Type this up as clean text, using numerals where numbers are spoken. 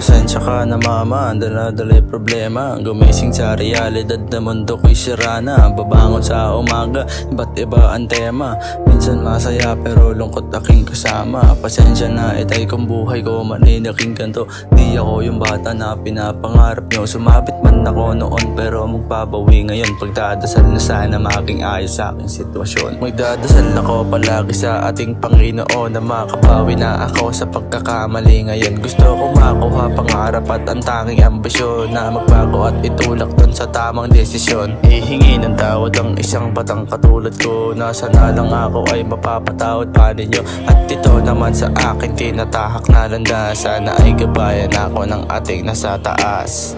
Pasensya ka na mama, dala-dala yung problema. Gumising sa realidad na mundo ko'y sira na. Babangon sa umaga, iba't iba ang tema. Minsan masaya pero lungkot aking kasama. Pasensya na itay kung buhay ko maninaking ganto. Di ako yung bata na pinapangarap nyo. Sumabit man ako noon pero magbabawi ngayon. Pagdadasal na sana maging ayos sa aking sitwasyon. Magdadasal ako palagi sa ating Panginoon na makabawi na ako sa pagkakamali ngayon. Gusto ko makuha pangarap at ang tanging ambisyon na magbago at itulak dun sa tamang desisyon. Ihingi ng tawad ang isang batang katulad ko na sana lang ako ay mapapatawad pa ninyo. At ito naman sa akin tinatahak na landas, sana ay gabayan ako ng ating nasa taas.